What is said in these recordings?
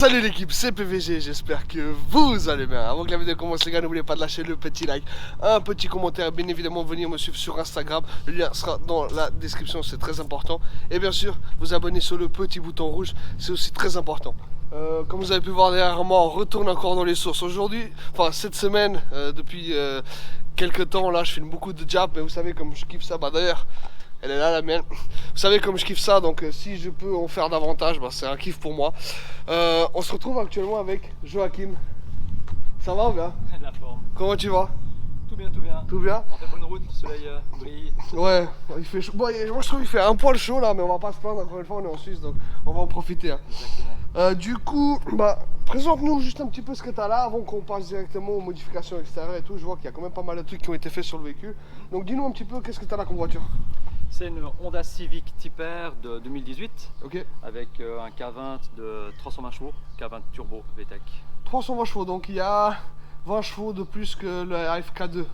Salut l'équipe, c'est PVG, j'espère que vous allez bien. Avant que la vidéo commence les gars, n'oubliez pas de lâcher le petit like, un petit commentaire, bien évidemment venir me suivre sur Instagram. Le lien sera dans la description, c'est très important. Et bien sûr, vous abonner sur le petit bouton rouge, c'est aussi très important. Comme vous avez pu voir derrière moi, on retourne encore dans les sources aujourd'hui. Enfin cette semaine, depuis quelques temps là, je filme beaucoup de jab, mais vous savez comme je kiffe ça, bah d'ailleurs elle est là la mienne. Vous savez comme je kiffe ça, donc si je peux en faire davantage, bah, c'est un kiff pour moi. On se retrouve actuellement avec Joachim. Ça va ou bien? La forme. Comment tu vas? Tout bien, tout bien. Tout bien? On fait bonne route, le soleil brille. Ouais, il fait chaud. Bon, moi je trouve qu'il fait un poil chaud là, mais on va pas se plaindre, encore une fois on est en Suisse, donc on va en profiter. Hein. Exactement. Du coup, bah, présente-nous juste un petit peu ce que tu as là avant qu'on passe directement aux modifications extérieures et tout. Je vois qu'il y a quand même pas mal de trucs qui ont été faits sur le véhicule. Donc dis-nous un petit peu qu'est-ce que tu as là comme voiture. C'est une Honda Civic Type R de 2018. Ok. Avec un K20 de 320 chevaux, K20 Turbo VTEC. 320 chevaux, donc il y a 20 chevaux de plus que le AFK2.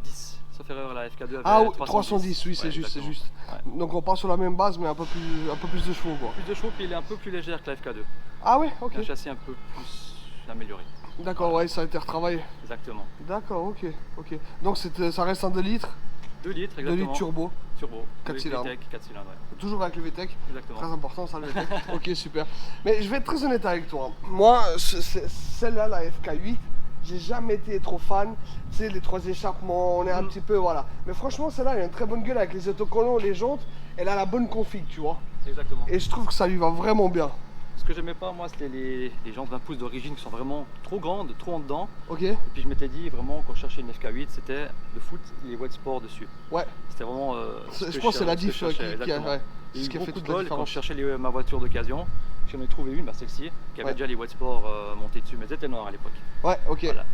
10, sauf erreur, la FK2 avait Ah oui, 310. 310, oui, c'est Ouais, juste, c'est exactement. juste. Ouais. Donc on part sur la même base, mais un peu plus de chevaux quoi. Plus de chevaux, puis il est un peu plus léger que la FK2. Ah ouais, ok. Un châssis un peu plus amélioré. D'accord, ouais, ça a été retravaillé. Exactement. D'accord, ok, ok. Donc ça reste un 2 litres, 2 litres, 2 exactement. litres turbo, Turbo. 4 cylindres. VTEC, 4 cylindres, ouais. toujours avec le VTEC. Exactement. Très important ça le VTEC. Ok, super. Mais je vais être très honnête avec toi. Moi, celle-là, la FK8, j'ai jamais été trop fan. Tu sais, les trois échappements, on est un petit peu, voilà. Mais franchement, celle-là, elle a une très bonne gueule avec les autocollants, les jantes. Elle a la bonne config, tu vois. Exactement. Et je trouve que ça lui va vraiment bien. Ce que j'aimais pas, moi, c'était les jantes 20 pouces d'origine qui sont vraiment trop grandes, trop en dedans. Ok. Et puis je m'étais dit, vraiment, quand je cherchais une FK8, c'était de foutre les wet sport dessus. Ouais. C'était vraiment. Je pense que c'est la diff qui a, ouais, Et ce qui a fait beaucoup de toute la bol quand différence. je cherchais ma voiture d'occasion. J'en ai trouvé une, bah celle-ci, qui avait Ouais. déjà les wet sport montés dessus, mais elle était noire à l'époque. Ouais, ok. Voilà.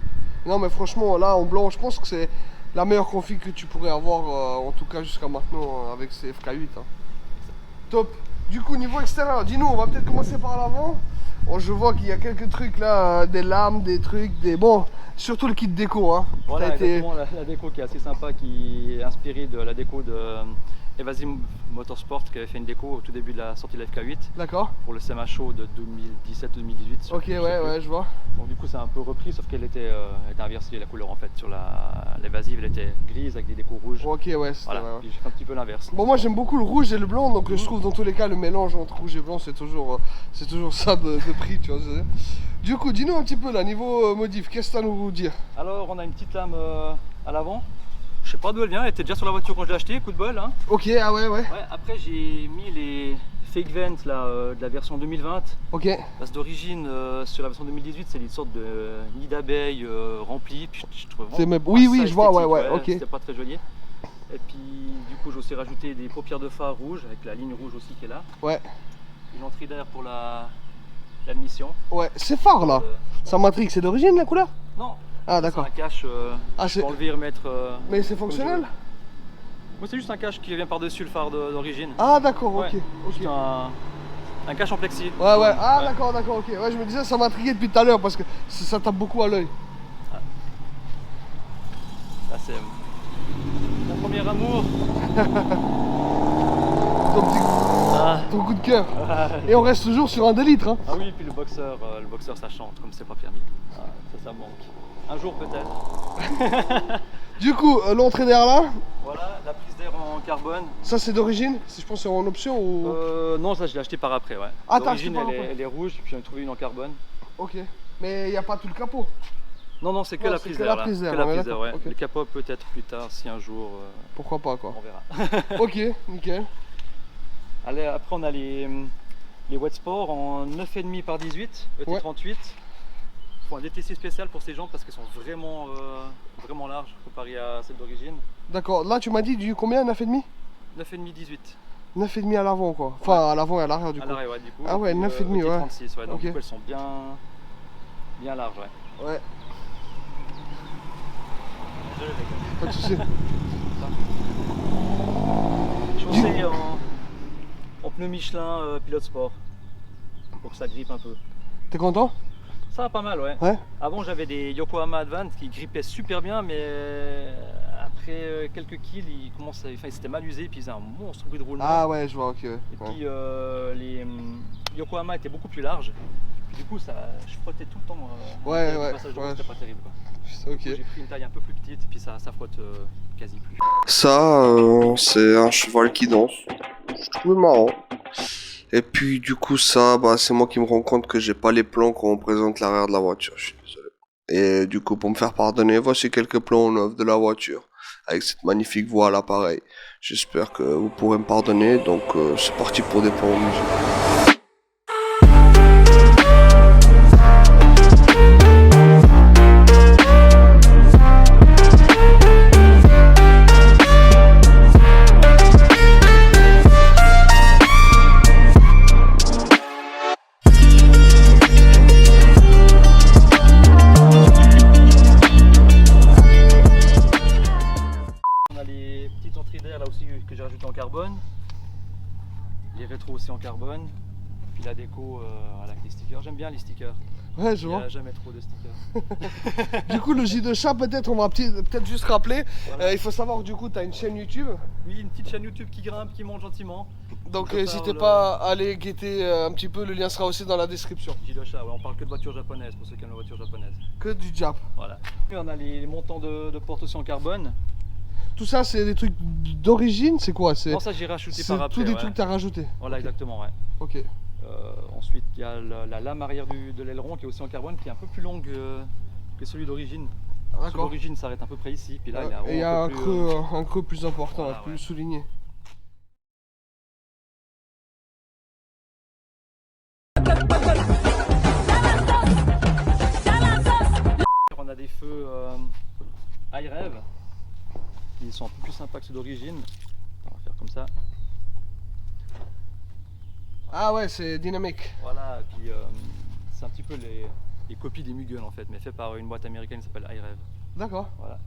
Non, mais franchement, là en blanc, je pense que c'est la meilleure config que tu pourrais avoir, en tout cas jusqu'à maintenant, avec ces FK8. Hein. Top. Du coup, niveau extérieur, dis-nous, on va peut-être commencer par l'avant. Bon, je vois qu'il y a quelques trucs là, des lames, des trucs, des. Bon, surtout le kit déco. Hein. Voilà, T'as été- exactement, la déco qui est assez sympa, qui est inspirée de la déco de Evasy Motorsport, qui avait fait une déco au tout début de la sortie de la FK8 D'accord. pour le SEMA Show de 2017-2018. Ok, ouais, je vois. Bon, du coup, c'est un peu repris, sauf qu'elle était inversée, la couleur en fait. Sur l'évasive, elle était grise avec des décos rouges. Ok, ouais, c'était. Voilà, Ouais, ouais. puis j'ai fait un petit peu l'inverse. Bon, moi j'aime beaucoup le rouge et le blanc, donc je trouve dans tous les cas le mélange entre rouge et blanc c'est toujours ça de prix, tu vois. Du coup, dis-nous un petit peu là, niveau modif, qu'est-ce que tu as à nous dire? Alors, on a une petite lame à l'avant. Je sais pas d'où elle vient, elle était déjà sur la voiture quand je l'ai achetée, coup de bol. Hein. Ok, ah ouais. Ouais, après, j'ai mis les fake vents là, de la version 2020. Ok, Parce que d'origine, sur la version 2018, c'est une sorte de nid d'abeilles rempli. Puis je trouve C'est vraiment oui, pas ça je vois, esthétique, ouais, ok. C'était pas très joli. Et puis, du coup, j'ai aussi rajouté des paupières de phare rouges avec la ligne rouge aussi qui est là. ouais, Une entrée d'air pour l'admission. ouais. Ces phares là, ça m'intrigue, c'est d'origine la couleur? Non, Ah c'est d'accord. un cache. Ah, Je peux enlever et remettre. Mais c'est fonctionnel? Moi, c'est juste un cache qui vient par-dessus le phare d'origine. Ah d'accord, Ouais, ok, ok. juste un cache en plexi. Ouais, ah Ouais. d'accord, ok. Ouais, je me disais, ça m'intriguait depuis tout à l'heure parce que ça tape beaucoup à l'œil. Là, c'est mon premier amour. Ton coup de cœur. Et on reste toujours sur un 2 litres. Hein. Ah oui, puis le boxeur ça chante comme c'est pas permis. Ah, ça manque. Un jour peut-être. Du coup, l'entrée d'air là, Voilà, la prise d'air en carbone. ça c'est d'origine? Si je pense c'est en option ou. Non, ça je l'ai acheté par après, ouais. Ah, t'as acheté D'origine, par après. elle est rouge, puis j'en ai trouvé une en carbone. Ok. Mais il n'y a pas tout le capot. Non, c'est que Non, la c'est prise que d'air. la là. prise d'air, Que la on est prise d'air, d'accord, ouais. ok. Le capot peut-être plus tard, si un jour, Pourquoi pas quoi. on verra. Ok, nickel. Allez, après on a les wet sport en 9,5 par 18, ET38. Il faut un DTC spécial pour ces jantes parce qu'elles sont vraiment, vraiment larges comparées à celles d'origine. D'accord, là tu m'as dit du combien? 9,5? 9,5 18. 9,5 à l'avant quoi. Enfin à l'avant et à l'arrière du À coup. l'arrêt, ouais, du coup. Ah ouais, Et puis, 9,5, ouais. 36, ouais. Donc Ok. du coup, elles sont bien larges, ouais. Ouais, Désolé, les gars. pas de soucis. Chaussée en pneus Michelin pilote sport pour que ça grippe un peu. T'es content? Ça va pas mal, ouais. Ouais. Avant j'avais des Yokohama Advance qui grippaient super bien, mais après quelques kills, ils s'étaient mal usés, puis ils faisaient un monstre bruit de roulement. Ah ouais, je vois, ok. Ouais. Et puis les Yokohama étaient beaucoup plus larges. Du coup, je frottais tout le temps. Ouais, le passage de route, c'était pas terrible. Quoi. Ok. J'ai pris une taille un peu plus petite et puis ça frotte quasi plus. Ça, c'est un cheval qui danse. Je trouve marrant. Et puis du coup ça, bah, c'est moi qui me rends compte que j'ai pas les plans quand on présente l'arrière de la voiture. Je suis désolé. Et du coup pour me faire pardonner, voici quelques plans neufs de la voiture. Avec cette magnifique voix à l'appareil. J'espère que vous pourrez me pardonner. Donc c'est parti pour des plans en musique. Que j'ai rajouté en carbone, les rétros aussi en carbone, puis la déco avec les stickers. J'aime bien les stickers. Ouais, je Il n'y vois. a jamais trop de stickers. Du coup, le J de chat, peut-être, on va peut-être juste rappeler. Voilà. Il faut savoir que du coup, tu as une chaîne YouTube. Oui, une petite chaîne YouTube qui grimpe, qui monte gentiment. Donc n'hésitez pas à aller guetter un petit peu, le lien sera aussi dans la description. J de chat, ouais, on parle que de voitures japonaises pour ceux qui aiment les voitures japonaises. Que du Jap. Voilà. Puis on a les montants de porte aussi en carbone. Tout ça, c'est des trucs d'origine, c'est quoi? Non, ça j'ai rajouté par C'est après. tous des ouais. trucs que tu as rajoutés. Voilà, exactement, ouais. Ok. Ensuite, il y a la lame arrière de l'aileron qui est aussi en carbone, qui est un peu plus longue que celui d'origine. Celui D'accord. d'origine s'arrête un peu près ici, puis là Et il y a un peu un creux plus important, Voilà, plus ouais. souligné. On a des feux iRev qui sont un peu plus sympas que ceux d'origine. On va faire comme ça. Ah ouais, c'est dynamique. Voilà, et puis c'est un petit peu les copies des Mugen en fait, mais fait par une boîte américaine qui s'appelle iRev. D'accord. Voilà.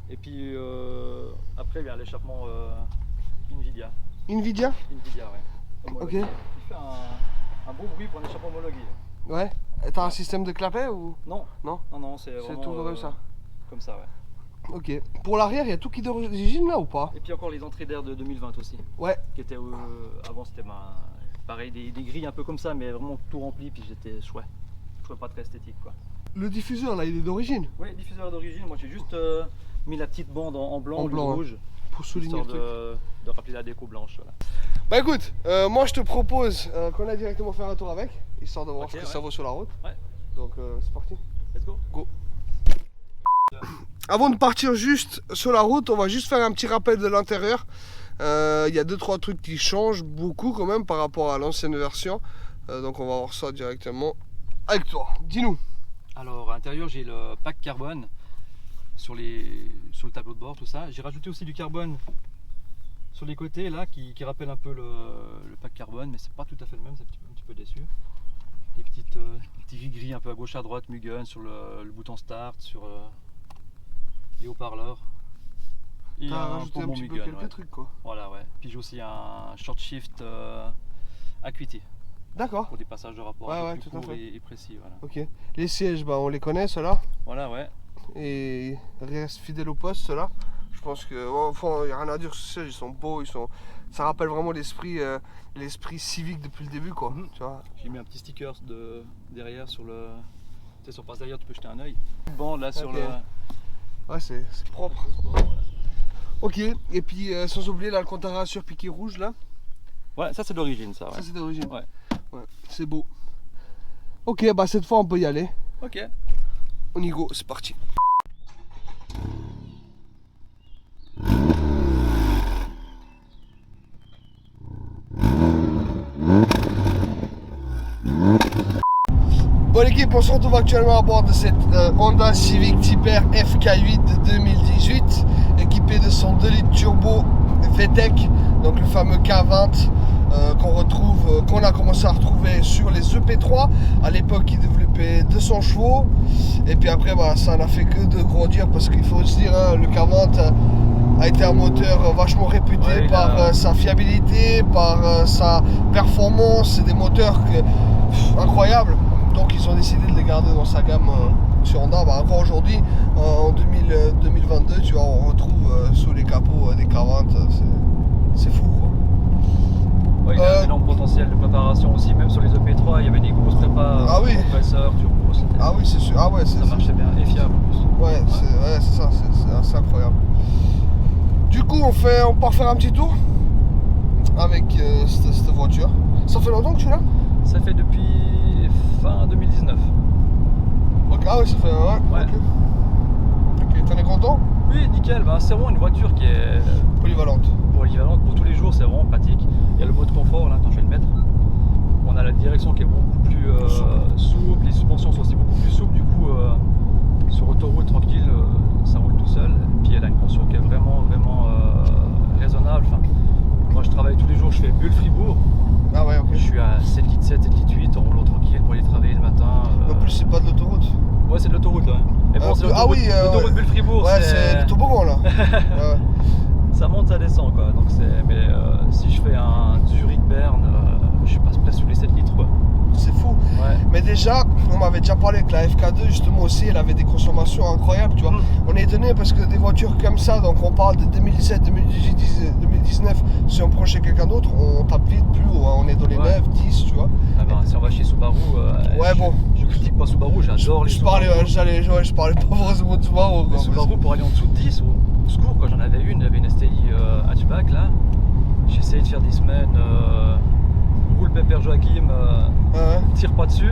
Et puis après, il y a l'échappement Nvidia. Nvidia? Nvidia, ouais. Homologué. Ok. Il fait un bon bruit pour un échappement homologué. Ouais. Et t'as un système de clapet ou? Non, Non. non, c'est vraiment tout comme ça. Comme ça, ouais. Ok. Pour l'arrière, il y a tout qui est d'origine là ou pas? Et puis encore les entrées d'air de 2020 aussi. Ouais. Qui étaient avant c'était pareil des grilles un peu comme ça, mais vraiment tout rempli, puis j'étais chouette. Je trouvais pas très esthétique quoi. Le diffuseur là, il est d'origine. Oui, diffuseur d'origine, moi j'ai juste mis la petite bande en blanc ou blanc, rouge, pour souligner le histoire truc. de rappeler la déco blanche. Voilà. Bah écoute, moi je te propose qu'on aille directement faire un tour avec, histoire de voir ce que ça vaut sur la route. Ouais. Donc c'est parti. Let's go. Go. Avant de partir juste sur la route, on va juste faire un petit rappel de l'intérieur. Il y a 2-3 trucs qui changent beaucoup quand même par rapport à l'ancienne version. Donc on va voir ça directement avec toi. Dis-nous. Alors à l'intérieur j'ai le pack carbone sur le tableau de bord, tout ça. J'ai rajouté aussi du carbone sur les côtés là qui rappelle un peu le pack carbone, mais c'est pas tout à fait le même, c'est un petit peu déçu. Des petits gris un peu à gauche à droite, Mugen sur le bouton start, sur les haut-parleurs. Et T'as rajouté un poumon petit peu Mugen, quelques ouais. trucs quoi. Voilà, ouais. Puis j'ai aussi un short shift Acuity D'accord. pour des passages de rapport Ouais, un peu ouais, plus tout à courts fait. et précis. Voilà. Ok. Les sièges, bah on les connaît ceux-là. Voilà, ouais. Et reste fidèle au poste ceux-là. Je pense que il n'y a rien à dire sur ces sièges, ils sont beaux, ça rappelle vraiment l'esprit civique depuis le début quoi. Tu vois. J'ai mis un petit sticker derrière sur le. Tu sais, sur passe derrière, tu peux jeter un œil. Bon, là sur Ok. le. Ouais, c'est propre. Voilà. Ok, et puis sans oublier l'Alcantara sur piqué rouge là. Ouais, ça c'est d'origine, ça. Ouais. Ça c'est d'origine. Ouais. Ouais, c'est beau. Ok, bah cette fois on peut y aller. Ok. On y go, c'est parti. Bon l'équipe, on se retrouve actuellement à bord de cette Honda Civic Type R FK8 de 2018, équipée de son 2 litres turbo VTEC, donc le fameux K20 qu'on a commencé à retrouver sur les EP3. À l'époque, il développait 200 chevaux, et puis après, bah, ça n'a fait que de grandir parce qu'il faut se dire, hein, le K20 a été un moteur vachement réputé par sa fiabilité, par sa performance. C'est des moteurs incroyables. Donc ils ont décidé de les garder dans sa gamme sur Honda. Bah, encore aujourd'hui, en 2022, tu vois, on retrouve sous les capots des K20, c'est fou quoi. Ouais, il y a un énorme potentiel de préparation aussi, même sur les EP3, il y avait des grosses prépas, Ah oui. compresseurs, turbo, Ah oui, c'est sûr. Ah ouais, ça marchait bien et fiable en plus. Ouais, c'est ça, c'est assez incroyable. Du coup, on part faire un petit tour avec cette voiture. Ça fait longtemps que tu l'as? Ça fait depuis fin 2019. Ok, ah ouais, ça fait. Ouais. Ouais. Ok, t'en es content? Oui, nickel, bah, c'est vraiment une voiture qui est Polyvalente. polyvalente pour tous les jours, c'est vraiment pratique. Il y a le mode confort là, attends, je vais le mettre. On a la direction qui est beaucoup plus souple, les suspensions sont aussi beaucoup plus souples, du coup sur autoroute tranquille, ça roule tout seul. Et puis elle a une conso qui est vraiment raisonnable. Enfin, moi je travaille tous les jours, je fais Bulle Fribourg. Ah ouais, ok. Je suis à 7 litres 7, 7 litres 8 en roulant tranquille pour aller travailler le matin. En plus, c'est pas de l'autoroute. Ouais, c'est de l'autoroute là. Mais bon, c'est l'autoroute ouais. Bulle Fribourg. Ouais, c'est le toboggan là. Ouais. Ça monte, ça descend quoi. Donc mais si je fais un Zurich-Berne, je passe presque sous les 7 litres quoi. C'est fou. Ouais. Mais déjà, on m'avait déjà parlé que la FK2 justement aussi, elle avait des consommations incroyables, tu vois. On est étonné parce que des voitures comme ça, donc on parle de 2017, 2018, 2019, si on prend chez quelqu'un d'autre, on tape vite plus haut, hein. On est dans les 9, 10, tu vois. Ah bah, si on va chez Subaru, je critique pas Subaru, j'adore les Subaru. Je parlais pas forcément de Subaru. Les Subaru pour aller en dessous de 10, au secours, quand j'en avais une, il y avait une STI hatchback là. J'ai essayé de faire des semaines, roule Pépère Joachim, tire pas dessus,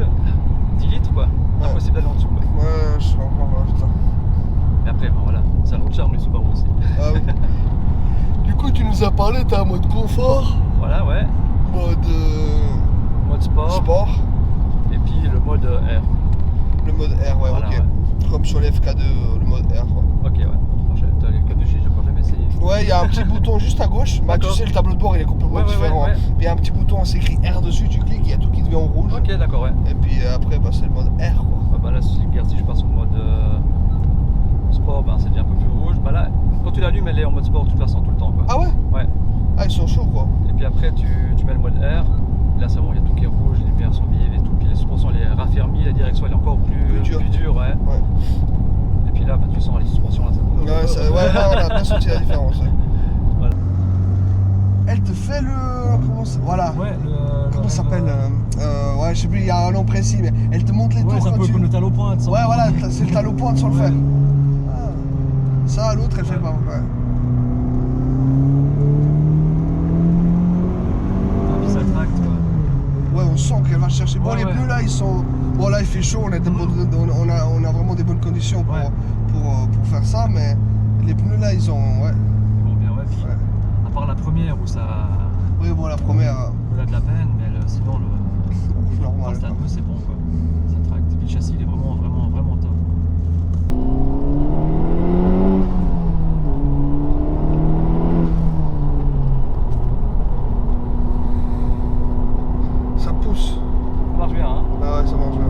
10 litres quoi, impossible d'aller en dessous quoi. Ouais, je comprends, putain. Et après, ben voilà, ça a l'autre charme les Subaru aussi. Ah oui. Du coup, tu nous as parlé, t'as un mode confort. Voilà, ouais. Mode sport. Et puis le mode R. Le mode R, ouais, voilà, ok. Ouais. Comme sur les FK2, le mode R, quoi. Ok, ouais. T'as les FK2, j'ai encore jamais essayé. Ouais, il y a un petit bouton juste à gauche. Bah, tu sais, le tableau de bord il est complètement différent. Ouais. Il y a un petit bouton, c'est écrit R dessus, tu cliques, il y a tout qui devient en rouge. Ok, d'accord, ouais. Et puis après, bah, c'est le mode R, quoi. Bah là, si je passe au mode sport, bah, c'est déjà un peu plus rouge. Bah là, quand tu l'allumes, elle est en mode sport de toute façon tout le temps, quoi. Ah ouais? Ouais. Ah, ils sont chauds, quoi. Et puis après, tu mets le mode R. Là, c'est bon, il y a tout qui est rouge, les lumières sont vives et tout. Puis la suspension, elle est raffermie, la direction, elle est encore plus dure, ouais. Et puis là, bah, tu sens les suspensions, là, ça va. Ouais, on a bien senti la différence. Ouais. Voilà. Elle te fait voilà. Ouais, comment ça s'appelle ouais, je sais plus, il y a un nom précis, mais elle te montre les tours. Ouais, c'est un peu comme le talon-pointe. Ouais, voilà, c'est le talon-pointe sans le faire. Ah. Ça, l'autre, elle fait pas. Ouais. Et puis ça tracte, quoi. Ouais, on sent qu'elle va chercher. Bon, les Ouais. pneus là, ils sont. Bon, là, il fait chaud, on a vraiment des bonnes conditions pour faire ça, mais les pneus là, ils ont. Ouais. Bon, bien, ouais, puis à part la première où ça. Oui, bon, la première. On a de la peine, mais sinon, normal. un peu, c'est bon, quoi. Ça tracte. Et puis le châssis, il est vraiment top. Ça pousse. Ça marche bien, hein. Ah ouais, ça marche bien.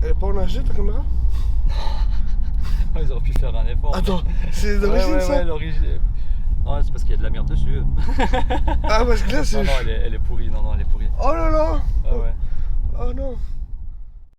Elle est pas en HD ta caméra? Ils auraient pu faire un effort. Attends, c'est d'origine ça? Ouais, l'origine. Non, c'est parce qu'il y a de la merde dessus. Ah, parce que là c'est. Non, elle est pourrie, non, elle est pourrie. Oh là là! Ah ouais. Oh non!